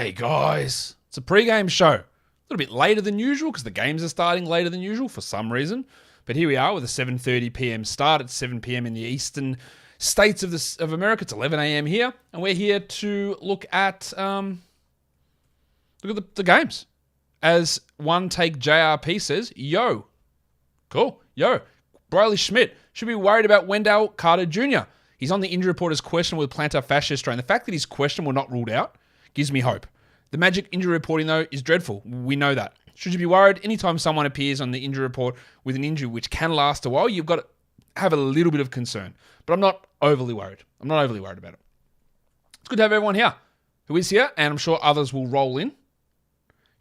G'day, guys. It's a pre-game show. A little bit later than usual because the games are starting later than usual for some reason. But here we are with a 7:30 p.m. start at 7 p.m. in the eastern states of America. It's 11 a.m. here, and we're here to look at the games. As one take JRP says, yo. Cool. Yo. Briley Schmidt should be worried about Wendell Carter Jr. He's on the injury report as questionable with plantar fascia strain. The fact that he's questionable, not ruled out, gives me hope. The Magic injury reporting, though, is dreadful. We know that. Should you be worried? Anytime someone appears on the injury report with an injury which can last a while, you've got to have a little bit of concern. But I'm not overly worried. I'm not overly worried about it. It's good to have everyone here who is here, and I'm sure others will roll in.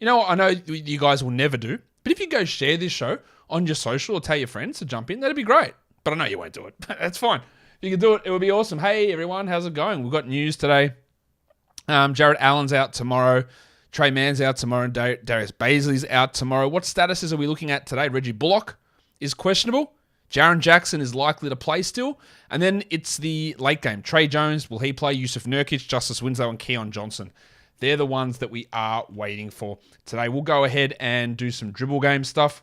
You know what? I know you guys will never do, but if you go share this show on your social or tell your friends to jump in, that'd be great. But I know you won't do it. That's fine. If you can do it, it would be awesome. Hey, everyone. How's it going? We've got news today. Jared Allen's out tomorrow. Trey Mann's out tomorrow. And Darius Baisley's out tomorrow. What statuses are we looking at today? Reggie Bullock is questionable. Jaren Jackson is likely to play still. And then it's the late game. Trey Jones, will he play? Yusuf Nurkic, Justice Winslow, and Keon Johnson. They're the ones that we are waiting for today. We'll go ahead and do some dribble game stuff.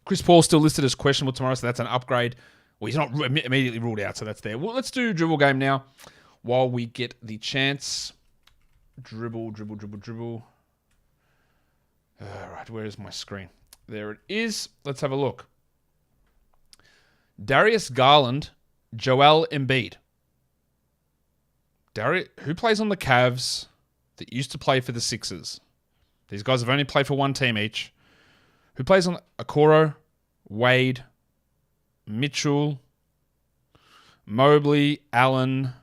Chris Paul's still listed as questionable tomorrow, so that's an upgrade. Well, he's not immediately ruled out, so that's there. Well, let's do dribble game now while we get the chance. Dribble. All right, where is my screen? There it is. Let's have a look. Darius Garland, Joel Embiid. Who plays on the Cavs that used to play for the Sixers? These guys have only played for one team each. Who plays on Okoro, Wade, Mitchell, Mobley, Allen,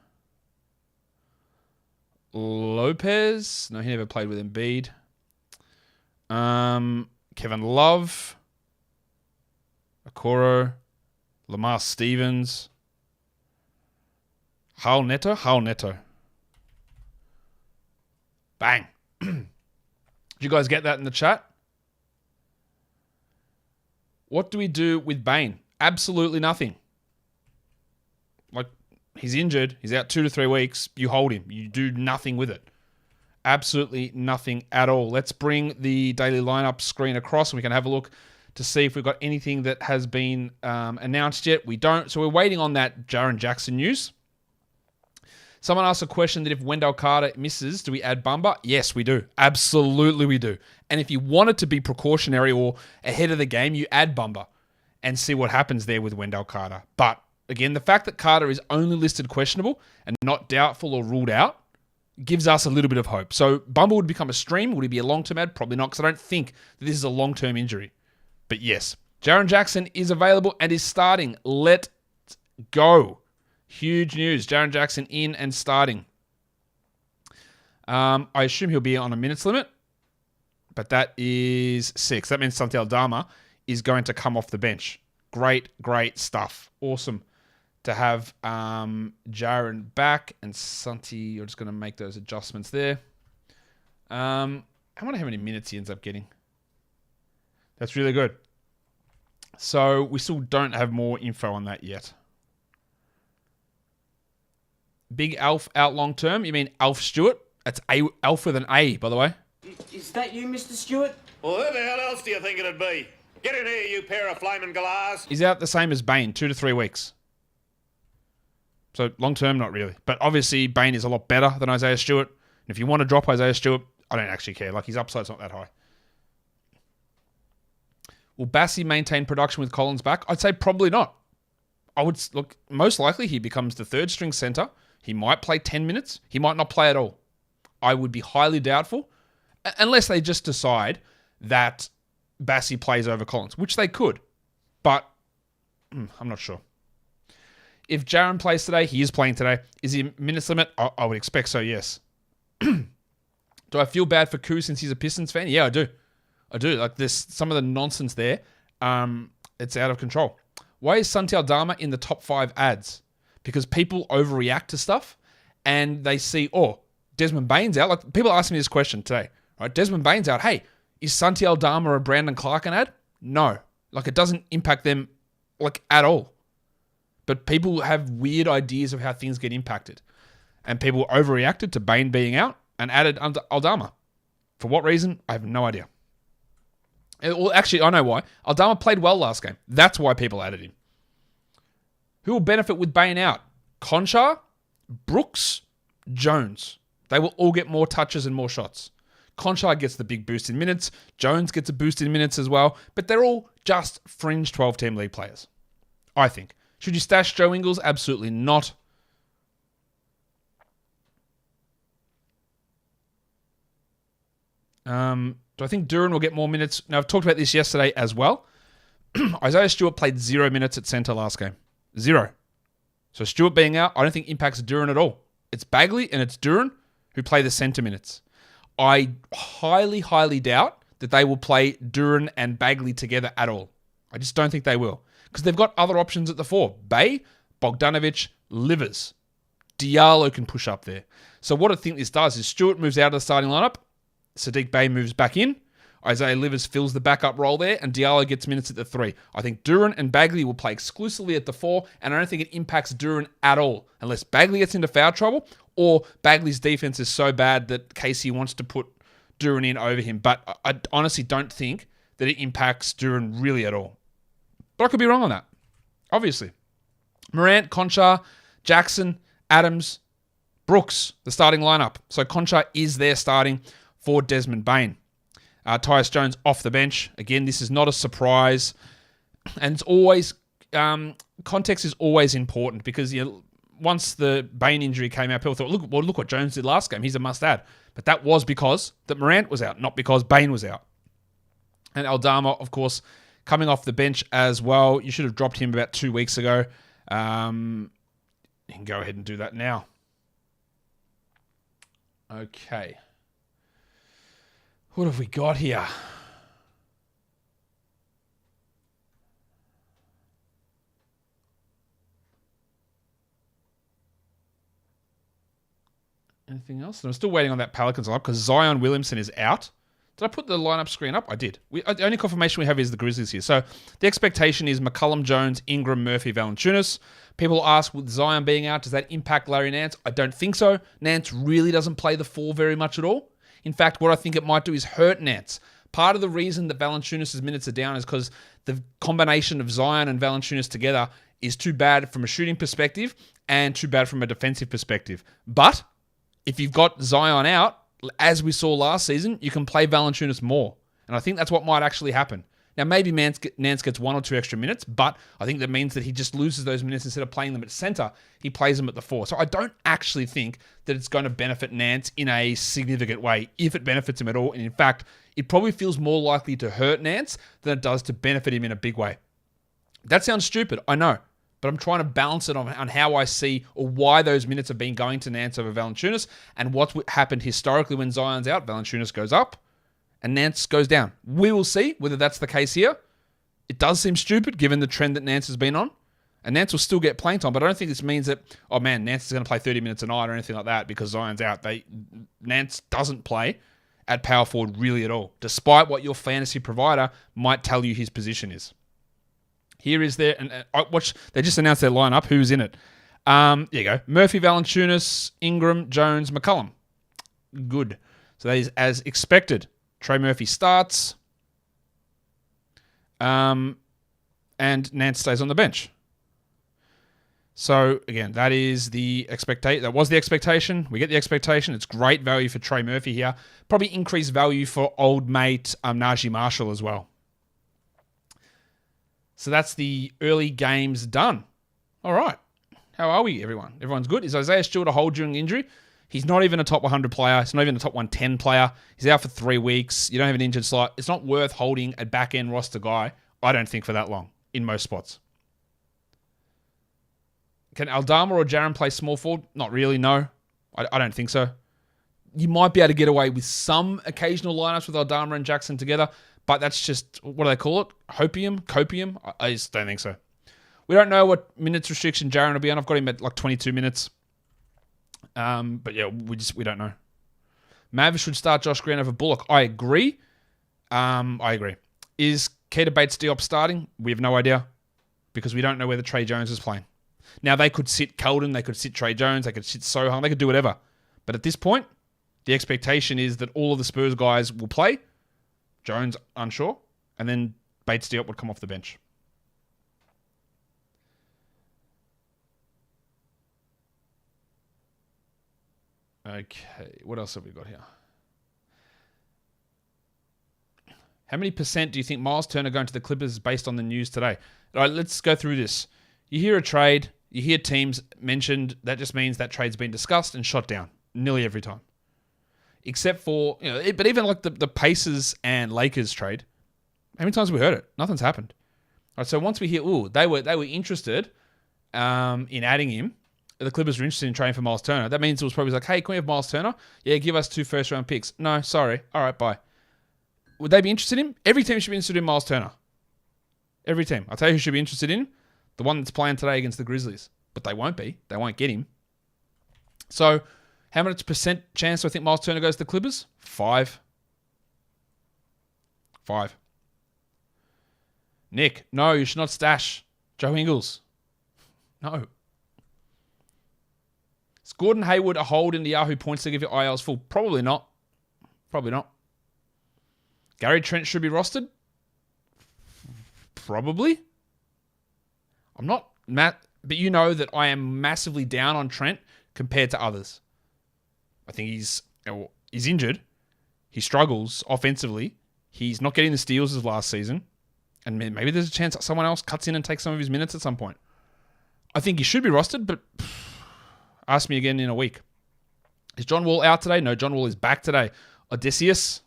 Lopez. No, he never played with Embiid. Kevin Love, Okoro, Lamar Stevens, Hal Neto. Bang. Did you guys get that in the chat? What do we do with Bane? Absolutely nothing. Like, he's injured. He's out 2 to 3 weeks. You hold him. You do nothing with it. Absolutely nothing at all. Let's bring the daily lineup screen across and we can have a look to see if we've got anything that has been announced yet. We don't. So we're waiting on that Jaren Jackson news. Someone asked a question that if Wendell Carter misses, do we add Bumba? Yes, we do. Absolutely we do. And if you want it to be precautionary or ahead of the game, you add Bumba and see what happens there with Wendell Carter. But again, the fact that Carter is only listed questionable and not doubtful or ruled out gives us a little bit of hope. So Bumba would become a stream. Would he be a long-term ad? Probably not, because I don't think that this is a long-term injury. But yes, Jaren Jackson is available and is starting. Let's go. Huge news. Jaren Jackson in and starting. I assume he'll be on a minutes limit, but that is 6. That means Santi Aldama is going to come off the bench. Great stuff. Awesome to have Jaren back and Santi. You're just going to make those adjustments there. I wonder how many minutes he ends up getting. That's really good. So we still don't have more info on that yet. Big Alf out long term. You mean Alf Stewart? That's Alf with an A, by the way. Is that you, Mr. Stewart? Well, who the hell else do you think it'd be? Get in here, you pair of flaming galahs. He's out the same as Bane, 2 to 3 weeks. So long term, not really. But obviously, Bane is a lot better than Isaiah Stewart. And if you want to drop Isaiah Stewart, I don't actually care. Like, his upside's not that high. Will Bassi maintain production with Collins back? I'd say probably not. I would look, most likely he becomes the third string center. He might play 10 minutes. He might not play at all. I would be highly doubtful, unless they just decide that Bassi plays over Collins, which they could. But I'm not sure. If Jaren plays today, he is playing today. Is he minutes limit? I would expect so, yes. Do I feel bad for Koo since he's a Pistons fan? Yeah, I do. Like, this, some of the nonsense there, it's out of control. Why is Santi Aldama in the top 5 ads? Because people overreact to stuff and they see, oh, Desmond Bane's out. Like, people ask me this question today, right? Desmond Bane's out. Hey, is Santi Aldama or Brandon Clark an ad? No. Like, it doesn't impact them, like, at all. But people have weird ideas of how things get impacted. And people overreacted to Bane being out. and added Aldama. For what reason? I have no idea. Well, actually, I know why. Aldama played well last game. That's why people added him. Who will benefit with Bain out? Conchar, Brooks, Jones. They will all get more touches and more shots. Conchar gets the big boost in minutes. Jones gets a boost in minutes as well. But they're all just fringe 12-team league players, I think. Should you stash Joe Ingles? Absolutely not. Do I think Duran will get more minutes? Now, I've talked about this yesterday as well. Isaiah Stewart played 0 minutes at centre last game. 0. So Stewart being out, I don't think impacts Duran at all. It's Bagley and it's Duran who play the centre minutes. I highly, highly doubt that they will play Duran and Bagley together at all. I just don't think they will. Because they've got other options at the 4. Bay, Bogdanovic, Livers. Diallo can push up there. So what I think this does is Stewart moves out of the starting lineup. Sadiq Bey moves back in. Isaiah Livers fills the backup role there, and Diallo gets minutes at the 3. I think Duran and Bagley will play exclusively at the 4, and I don't think it impacts Duran at all, unless Bagley gets into foul trouble, or Bagley's defense is so bad that Casey wants to put Duran in over him. But I honestly don't think that it impacts Duran really at all. But I could be wrong on that, obviously. Morant, Conchar, Jackson, Adams, Brooks, the starting lineup. So Conchar is there starting for Desmond Bain. Tyus Jones off the bench. Again, this is not a surprise. And it's always, context is always important because once the Bain injury came out, people thought, look what Jones did last game. He's a must-add. But that was because that Morant was out, not because Bain was out. And Aldama, of course, coming off the bench as well. You should have dropped him about 2 weeks ago. You can go ahead and do that now. Okay. What have we got here? Anything else? I'm still waiting on that Pelicans lineup because Zion Williamson is out. Did I put the lineup screen up? I did. The only confirmation we have is the Grizzlies here. So the expectation is McCollum, Jones, Ingram, Murphy, Valanciunas. People ask, with Zion being out, does that impact Larry Nance? I don't think so. Nance really doesn't play the 4 very much at all. In fact, what I think it might do is hurt Nance. Part of the reason that Valanciunas' minutes are down is because the combination of Zion and Valanciunas together is too bad from a shooting perspective and too bad from a defensive perspective. But if you've got Zion out, as we saw last season, you can play Valanciunas more. And I think that's what might actually happen. Now, maybe Nance gets 1 or 2 extra minutes, but I think that means that he just loses those minutes. Instead of playing them at center, he plays them at the 4. So I don't actually think that it's going to benefit Nance in a significant way, if it benefits him at all. And in fact, it probably feels more likely to hurt Nance than it does to benefit him in a big way. That sounds stupid, I know. But I'm trying to balance it on how I see or why those minutes have been going to Nance over Valanciunas and what's happened historically when Zion's out. Valanciunas goes up and Nance goes down. We will see whether that's the case here. It does seem stupid given the trend that Nance has been on. And Nance will still get playing time, but I don't think this means that, oh man, Nance is going to play 30 minutes a night or anything like that because Zion's out. Nance doesn't play at power forward really at all, despite what your fantasy provider might tell you his position is. Here is there, and they just announced their lineup. Who's in it? There you go. Murphy, Valanciunas, Ingram, Jones, McCollum. Good. So that is as expected. Trey Murphy starts. And Nance stays on the bench. So, again, that is the expectation. That was the expectation. We get the expectation. It's great value for Trey Murphy here. Probably increased value for old mate Najee Marshall as well. So that's the early games done. All right. How are we, everyone? Everyone's good? Is Isaiah Stewart a hold during injury? He's not even a top 100 player. He's not even a top 110 player. He's out for 3 weeks. You don't have an injured slot. It's not worth holding a back-end roster guy, I don't think, for that long in most spots. Can Aldama or Jaren play small forward? Not really, no. I don't think so. You might be able to get away with some occasional lineups with Aldama and Jackson together, but that's just, what do they call it? Copium? I just don't think so. We don't know what minutes restriction Jaren will be on. I've got him at like 22 minutes. But yeah, we don't know. Mavis should start Josh Green over Bullock. I agree. Is Keita Bates-Diop starting? We have no idea because we don't know whether Trey Jones is playing. Now, they could sit Keldon, they could sit Trey Jones, they could sit Sohan, they could do whatever. But at this point, The expectation is that all of the Spurs guys will play. Jones unsure. And then Bates Diop would come off the bench. Okay, what else have we got here? How many percent do you think Miles Turner going to the Clippers is based on the news today? All right, let's go through this. You hear a trade, you hear teams mentioned, that just means that trade's been discussed and shot down nearly every time. Except for, but even like the Pacers and Lakers trade, how many times have we heard it? Nothing's happened. All right, so once we hear, they were interested in adding him, the Clippers were interested in trading for Miles Turner. That means it was probably like, hey, can we have Miles Turner? Yeah, give us 2 first-round picks. No, sorry. All right, bye. Would they be interested in him? Every team should be interested in Miles Turner. Every team. I'll tell you who should be interested in him. The one that's playing today against the Grizzlies. But they won't be. They won't get him. So, how much percent chance do I think Miles Turner goes to the Clippers? 5. Nick, no, you should not stash Joe Ingles. No. Is Gordon Hayward a hold in the Yahoo points to give your ILs full? Probably not. Gary Trent should be rostered? Probably. I'm not, Matt, but you know that I am massively down on Trent compared to others. I think he's injured. He struggles offensively. He's not getting the steals as last season. And maybe there's a chance that someone else cuts in and takes some of his minutes at some point. I think he should be rostered, but ask me again in a week. Is John Wall out today? No, John Wall is back today. Odysseus.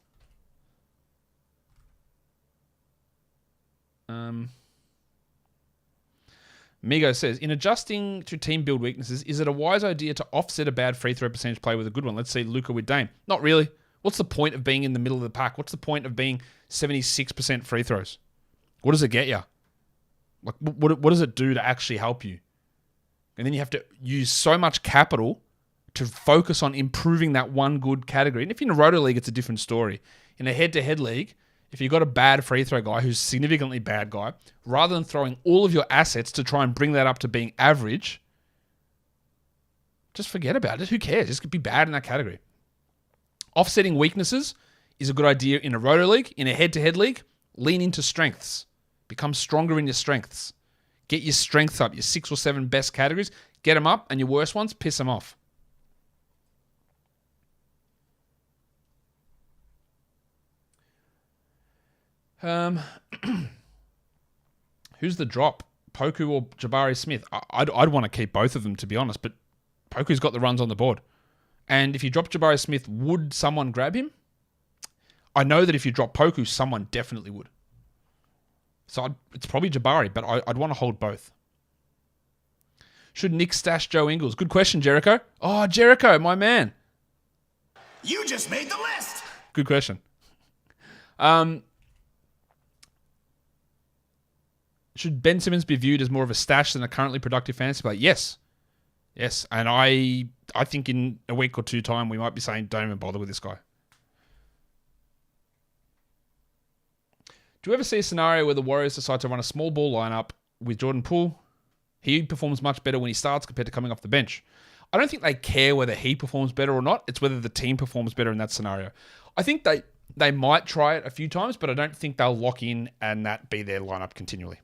Migo says, in adjusting to team build weaknesses, is it a wise idea to offset a bad free throw percentage play with a good one? Let's see Luka with Dame. Not really. What's the point of being in the middle of the pack? What's the point of being 76% free throws? What does it get you? Like, what does it do to actually help you? And then you have to use so much capital to focus on improving that one good category. And if you're in a roto league, it's a different story. In a head-to-head league, if you've got a bad free throw guy who's a significantly bad guy, rather than throwing all of your assets to try and bring that up to being average, just forget about it. Who cares? Just could be bad in that category. Offsetting weaknesses is a good idea in a roto league. In a head-to-head league, lean into strengths. Become stronger in your strengths. Get your strengths up, your 6 or 7 best categories. Get them up, and your worst ones, piss them off. Who's the drop? Poku or Jabari Smith? I'd want to keep both of them, to be honest, but Poku's got the runs on the board. And if you drop Jabari Smith, would someone grab him? I know that if you drop Poku, someone definitely would. So it's probably Jabari, but I'd want to hold both. Should Nick stash Joe Ingles? Good question, Jericho. Oh, Jericho, my man. You just made the list. Good question. Should Ben Simmons be viewed as more of a stash than a currently productive fantasy player? Yes. And I think in a week or two time, we might be saying, don't even bother with this guy. Do you ever see a scenario where the Warriors decide to run a small ball lineup with Jordan Poole? He performs much better when he starts compared to coming off the bench. I don't think they care whether he performs better or not. It's whether the team performs better in that scenario. I think they might try it a few times, but I don't think they'll lock in and that be their lineup continually.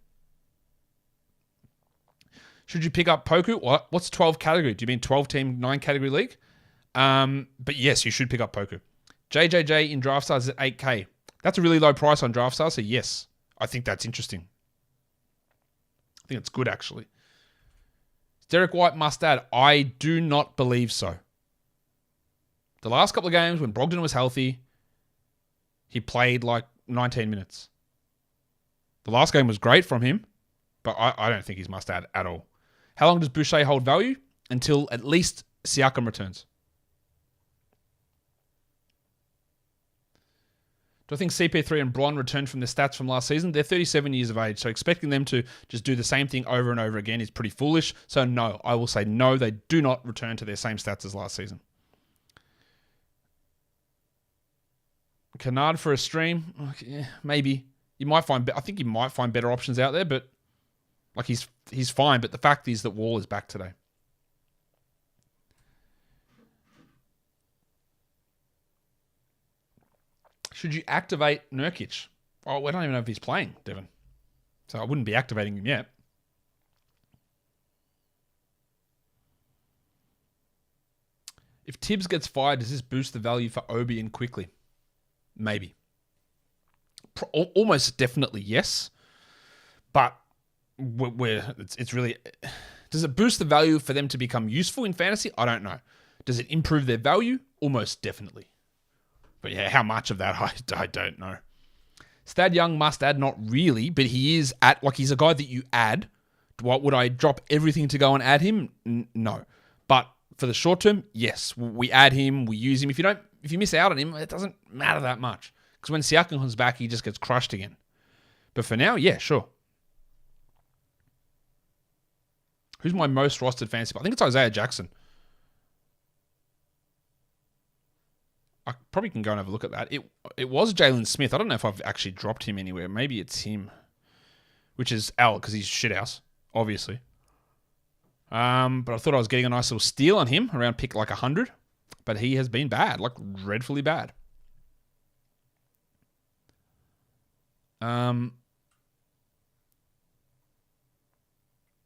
Should you pick up Poku? What's 12 category? Do you mean 12-team, 9-category league? But yes, you should pick up Poku. JJJ in draft stars is at 8K. That's a really low price on draft stars, so yes, I think that's interesting. I think it's good, actually. Is Derek White must add? I do not believe so. The last couple of games when Brogdon was healthy, he played like 19 minutes. The last game was great from him, but I don't think he's must add at all. How long does Boucher hold value? Until at least Siakam returns. Do I think CP3 and Bron returned from their stats from last season? They're 37 years of age, so expecting them to just do the same thing over and over again is pretty foolish. So no, I will say no, they do not return to their same stats as last season. Kennard for a stream? Okay, maybe. I think you might find better options out there, but like he's fine. But the fact is that Wall is back today. Should you activate Nurkic? Oh, we don't even know if he's playing, Devin. So I wouldn't be activating him yet. If Tibbs gets fired, does this boost the value for Obi and quickly? Maybe. Almost definitely yes. But it's really... Does it boost the value for them to become useful in fantasy? I don't know. Does it improve their value? Almost definitely. But yeah, how much of that, I don't know. Stad Young must add, not really, but he is he's a guy that you add. What would I drop everything to go and add him? No. But for the short term, yes. We add him, we use him. If you miss out on him, it doesn't matter that much. Because when Siakam comes back, he just gets crushed again. But for now, yeah, sure. Who's my most rostered fantasy player? I think it's Isaiah Jackson. I probably can go and have a look at that. It was Jalen Smith. I don't know if I've actually dropped him anywhere. Maybe it's him. Which is Al, because he's shithouse, obviously. But I thought I was getting a nice little steal on him around pick like 100. But he has been bad, like dreadfully bad.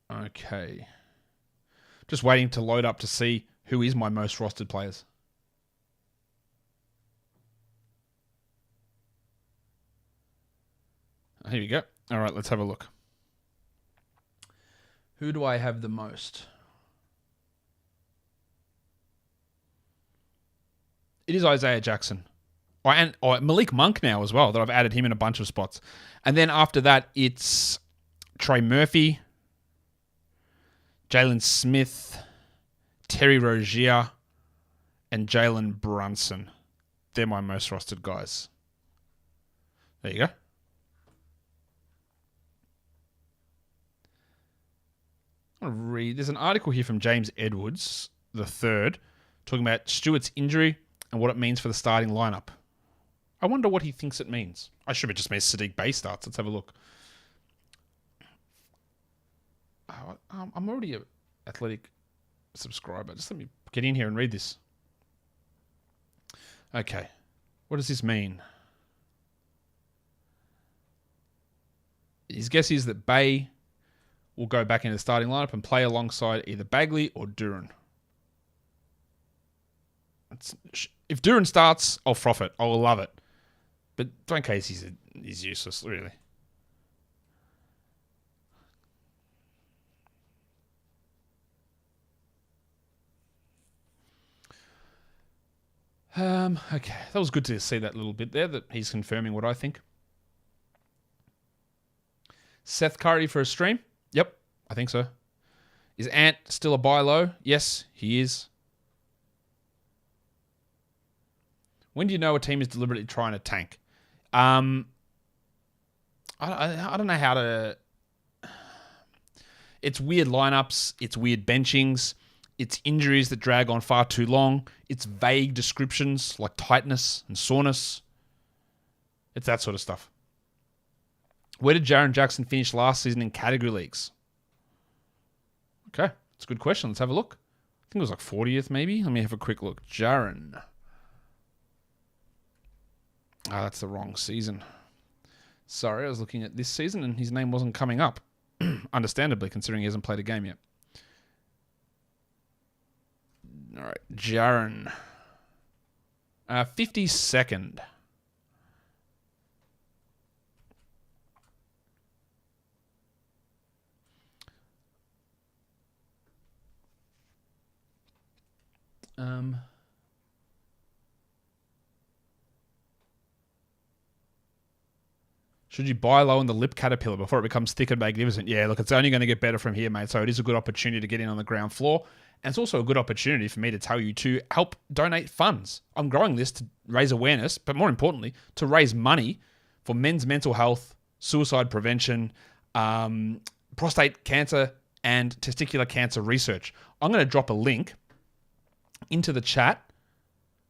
Okay. Just waiting to load up to see who is my most rostered players. Here we go. All right, let's have a look. Who do I have the most? It is Isaiah Jackson. And Malik Monk now as well, that I've added him in a bunch of spots. And then after that, it's Trey Murphy, Jalen Smith, Terry Rozier, and Jalen Brunson. They're my most rostered guys. There you go. I'll read. There's an article here from James Edwards, the third, talking about Stewart's injury and what it means for the starting lineup. I wonder what he thinks it means. I should have just made Sadiq Bey starts. Let's have a look. I'm already an Athletic subscriber. Just let me get in here and read this. Okay. What does this mean? His guess is that Bey will go back into the starting lineup and play alongside either Bagley or Duran. If Duran starts, I'll froth it. I will love it. But Dwayne Casey's useless, really. Okay, that was good to see that little bit there, that he's confirming what I think. Seth Curry for a stream? Yep, I think so. Is Ant still a buy low? Yes, he is. When do you know a team is deliberately trying to tank? I don't know how to... It's weird lineups. It's weird benchings. It's injuries that drag on far too long. It's vague descriptions like tightness and soreness. It's that sort of stuff. Where did Jaren Jackson finish last season in category leagues? Okay, that's a good question. Let's have a look. I think it was like 40th maybe. Let me have a quick look. Jaren. That's the wrong season. Sorry, I was looking at this season and his name wasn't coming up. Understandably, considering he hasn't played a game yet. All right, Jaren. 52nd. Should you buy low on the lip caterpillar before it becomes thick and magnificent? Yeah, look, it's only going to get better from here, mate. So it is a good opportunity to get in on the ground floor. And it's also a good opportunity for me to tell you to help donate funds. I'm growing this to raise awareness, but more importantly, to raise money for men's mental health, suicide prevention, prostate cancer, and testicular cancer research. I'm going to drop a link into the chat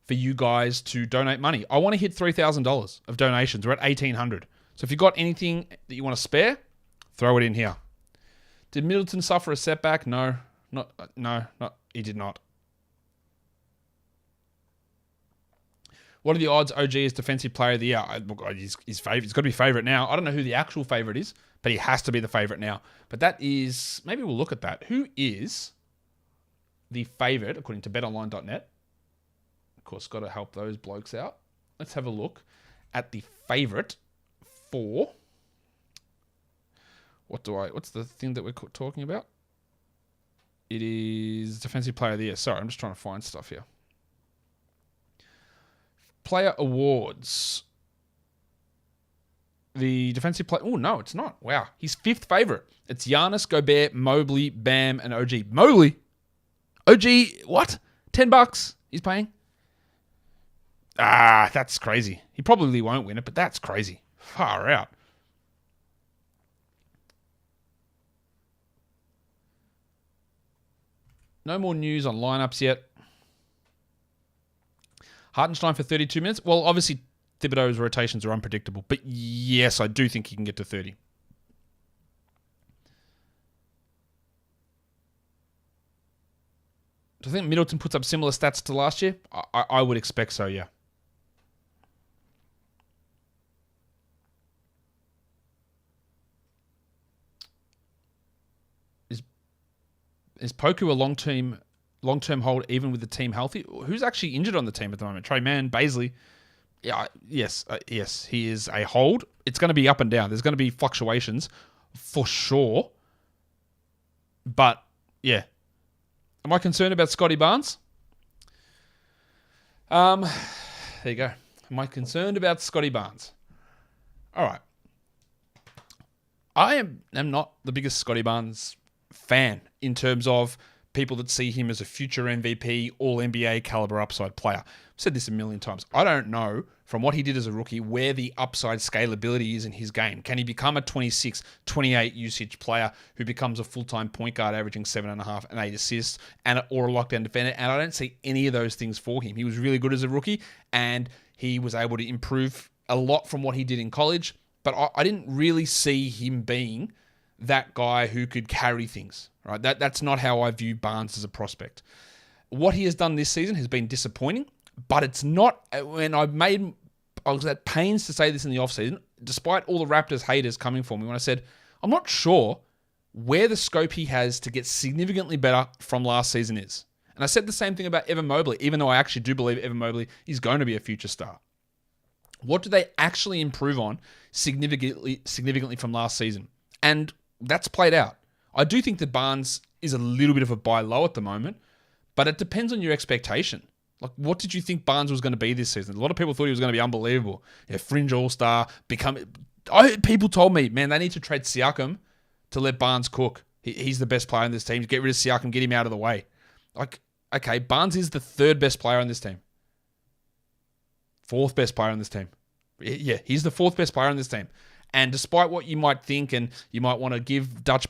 for you guys to donate money. I want to hit $3,000 of donations. We're at $1,800. So if you've got anything that you want to spare, throw it in here. Did Middleton suffer a setback? No, he did not. What are the odds OG is defensive player of the year? Look, he's favorite. He's got to be favorite now. I don't know who the actual favorite is, but he has to be the favorite now. But that is, maybe we'll look at that. Who is the favorite according to betonline.net? Of course, got to help those blokes out. Let's have a look at the favorite for, what's the thing that we're talking about? It is defensive player of the year. Sorry, I'm just trying to find stuff here. Player awards. The defensive player. Oh, no, it's not. Wow. He's fifth favorite. It's Giannis, Gobert, Mobley, Bam, and OG. Mobley? OG, what? $10 he's paying? That's crazy. He probably won't win it, but that's crazy. Far out. No more news on lineups yet. Hartenstein for 32 minutes. Well, obviously, Thibodeau's rotations are unpredictable. But yes, I do think he can get to 30. Do I think Middleton puts up similar stats to last year? I would expect so, yeah. Is Poku a long-term hold even with the team healthy? Who's actually injured on the team at the moment? Trey Mann, Baisley. Yeah, yes, he is a hold. It's going to be up and down. There's going to be fluctuations for sure. But, yeah. Am I concerned about Scotty Barnes? There you go. Am I concerned about Scotty Barnes? All right. I am not the biggest Scotty Barnes fan in terms of people that see him as a future MVP, all-NBA caliber upside player. I've said this a million times. I don't know from what he did as a rookie where the upside scalability is in his game. Can he become a 26, 28 usage player who becomes a full-time point guard averaging 7.5 and 8 assists or a lockdown defender? And I don't see any of those things for him. He was really good as a rookie and he was able to improve a lot from what he did in college, but I didn't really see him being that guy who could carry things, right? That's not how I view Barnes as a prospect. What he has done this season has been disappointing, but it's not, when I was at pains to say this in the offseason, despite all the Raptors haters coming for me, when I said, I'm not sure where the scope he has to get significantly better from last season is. And I said the same thing about Evan Mobley, even though I actually do believe Evan Mobley is going to be a future star. What do they actually improve on significantly from last season? And that's played out. I do think that Barnes is a little bit of a buy low at the moment, but it depends on your expectation. Like, what did you think Barnes was going to be this season? A lot of people thought he was going to be unbelievable. Fringe all-star, people told me, man, they need to trade Siakam to let Barnes cook. He's the best player on this team. Get rid of Siakam, get him out of the way. Like, okay, Barnes is the third best player on this team. Fourth best player on this team. Yeah, he's the fourth best player on this team. And despite what you might think, and you might want to give Dutch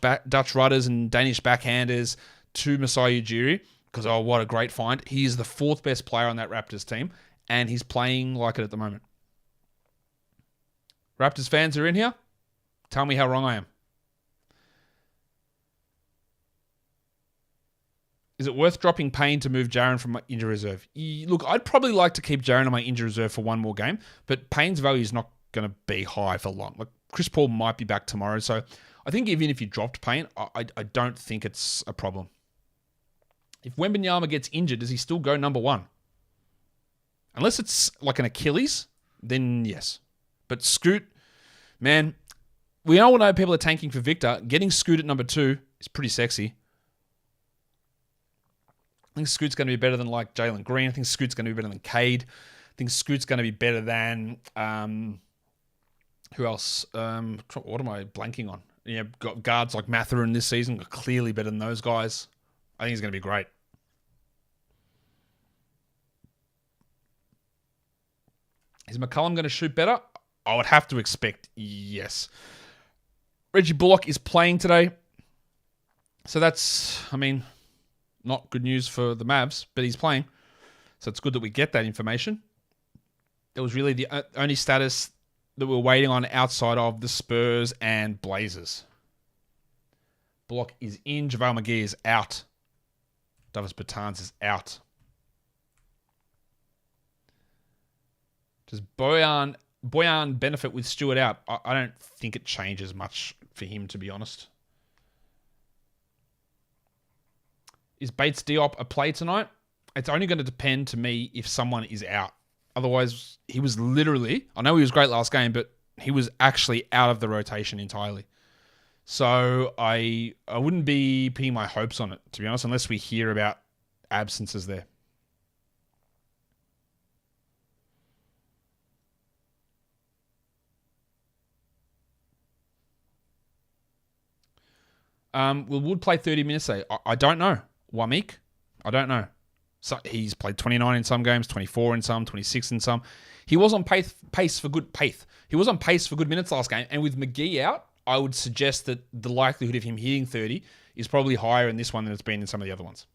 rudders and Danish backhanders to Masai Ujiri, because, oh, what a great find. He is the fourth best player on that Raptors team, and he's playing like it at the moment. Raptors fans are in here. Tell me how wrong I am. Is it worth dropping Payne to move Jaren from my injury reserve? Look, I'd probably like to keep Jaren on my injury reserve for one more game, but Payne's value is not going to be high for long. Like, Chris Paul might be back tomorrow, so I think even if you dropped Payne, I don't think it's a problem. If Wembanyama gets injured, does he still go number one? Unless it's like an Achilles, then yes. But Scoot, man, we all know people are tanking for Victor. Getting Scoot at number 2 is pretty sexy. I think Scoot's going to be better than like Jalen Green. I think Scoot's going to be better than Cade. I think Scoot's going to be better than who else? What am I blanking on? Yeah, got guards like Mathurin this season, clearly better than those guys. I think he's going to be great. Is McCollum going to shoot better? I would have to expect yes. Reggie Bullock is playing today. So that's, not good news for the Mavs, but he's playing. So it's good that we get that information. It was really the only status that we're waiting on outside of the Spurs and Blazers. Bullock is in. JaVale McGee is out. Davis Bertans is out. Does Boyan benefit with Stewart out? I don't think it changes much for him, to be honest. Is Bates Diop a play tonight? It's only going to depend to me if someone is out. Otherwise, he was literally, I know he was great last game, but he was actually out of the rotation entirely. So I wouldn't be pinning my hopes on it, to be honest, unless we hear about absences there. Will Wood play 30 minutes today? I don't know. Wamik? I don't know. So he's played 29 in some games, 24 in some, 26 in some. He was on pace for good pace. He was on pace for good minutes last game, and with McGee out, I would suggest that the likelihood of him hitting 30 is probably higher in this one than it's been in some of the other ones.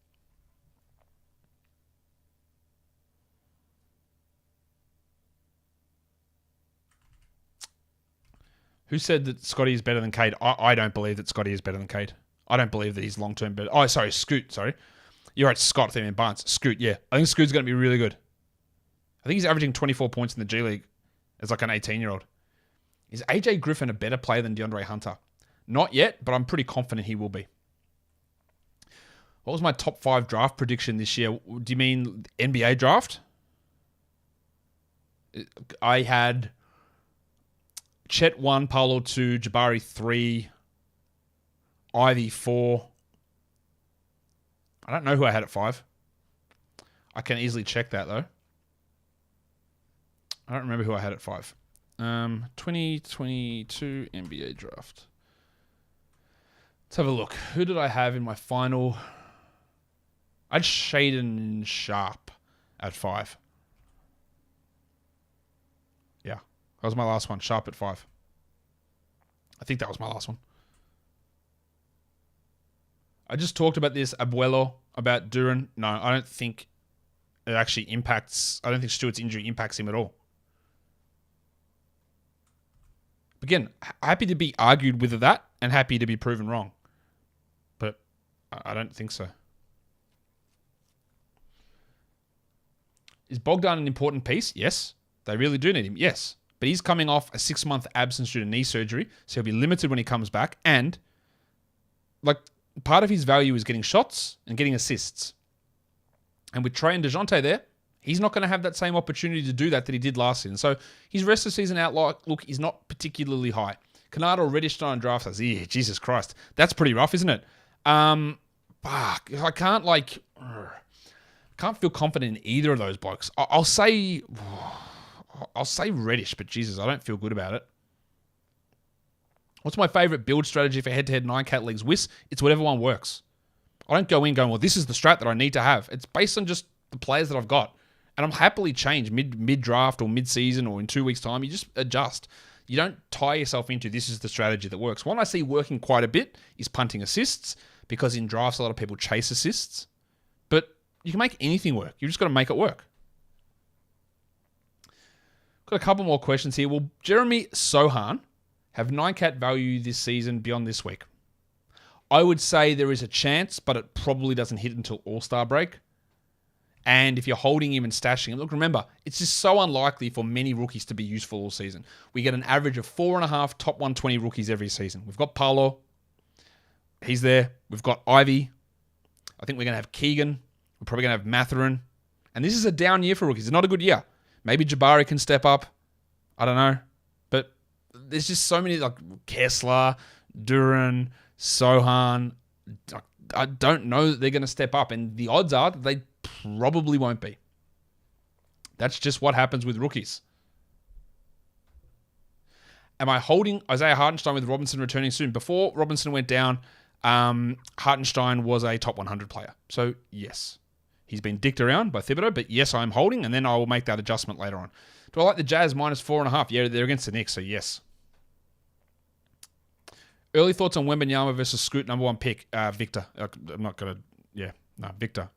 Who said that Scotty is better than Cade? I don't believe that Scotty is better than Cade. I don't believe that he's long-term better. Oh, sorry, Scoot, sorry. You're right, Scott, I mean Barnes. Scoot, yeah. I think Scoot's going to be really good. I think he's averaging 24 points in the G League as like an 18-year-old. Is AJ Griffin a better player than DeAndre Hunter? Not yet, but I'm pretty confident he will be. What was my top 5 draft prediction this year? Do you mean NBA draft? I had Chet 1, Paolo 2, Jabari 3, Ivy 4. I don't know who I had at 5. I can easily check that, though. I don't remember who I had at 5. 2022 NBA draft. Let's have a look. Who did I have in my final? I had Shaden Sharp at 5. Yeah, that was my last one. Sharp at 5. I think that was my last one. I just talked about this Abuelo, about Duran. No, I don't think it actually impacts. I don't think Stewart's injury impacts him at all. Again, happy to be argued with that and happy to be proven wrong. But I don't think so. Is Bogdan an important piece? Yes. They really do need him. Yes. But he's coming off a 6-month absence due to knee surgery, so he'll be limited when he comes back. And like part of his value is getting shots and getting assists. And with Trey and DeJounte there, he's not going to have that same opportunity to do that he did last season. So his rest of season outlook is not particularly high. Kennard or Reddish on draft says, yeah, Jesus Christ. That's pretty rough, isn't it? I can't feel confident in either of those blokes. I'll say Reddish, but Jesus, I don't feel good about it. What's my favorite build strategy for head-to-head 9-cat leagues? Whis, it's whatever one works. I don't go in going, well, this is the strat that I need to have. It's based on just the players that I've got. And I'm happily change mid-draft or mid-season or in 2 weeks' time. You just adjust. You don't tie yourself into this is the strategy that works. One I see working quite a bit is punting assists, because in drafts a lot of people chase assists. But you can make anything work. You've just got to make it work. Got a couple more questions here. Will Jeremy Sohan have 9-cat value this season beyond this week? I would say there is a chance, but it probably doesn't hit until All-Star break. And if you're holding him and stashing him, look, remember, it's just so unlikely for many rookies to be useful all season. We get an average of 4.5 top 120 rookies every season. We've got Paolo. He's there. We've got Ivy. I think we're going to have Keegan. We're probably going to have Mathurin. And this is a down year for rookies. It's not a good year. Maybe Jabari can step up. I don't know. But there's just so many, like Kessler, Duran, Sohan. I don't know that they're going to step up. And the odds are that they probably won't be. That's just what happens with rookies. Am I holding Isaiah Hartenstein with Robinson returning soon? Before Robinson went down, Hartenstein was a top 100 player. So, yes. He's been dicked around by Thibodeau, but yes, I'm holding, and then I will make that adjustment later on. Do I like the Jazz minus 4.5? Yeah, they're against the Knicks, so yes. Early thoughts on Wembanyama versus Scoot, number 1 pick. Victor. I'm not going to... Victor.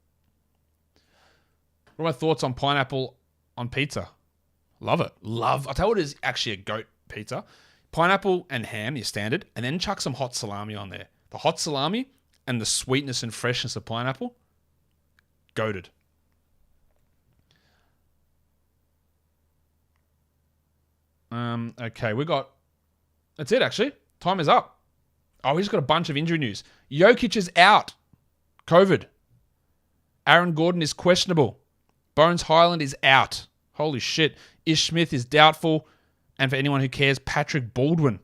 What are my thoughts on pineapple on pizza? Love it. I'll tell you what is actually a goat pizza. Pineapple and ham, your standard, and then chuck some hot salami on there. The hot salami and the sweetness and freshness of pineapple, goated. Okay, that's it actually. Time is up. Oh, we just got a bunch of injury news. Jokic is out. COVID. Aaron Gordon is questionable. Bones Highland is out. Holy shit. Ish Smith is doubtful. And for anyone who cares, Patrick Baldwin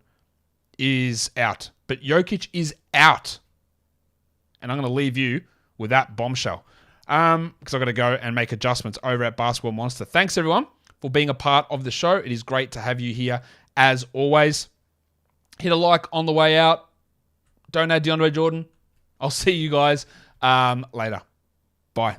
is out. But Jokic is out. And I'm going to leave you with that bombshell. Because I've got to go and make adjustments over at Basketball Monster. Thanks, everyone, for being a part of the show. It is great to have you here, as always. Hit a like on the way out. Donate DeAndre Jordan. I'll see you guys later. Bye.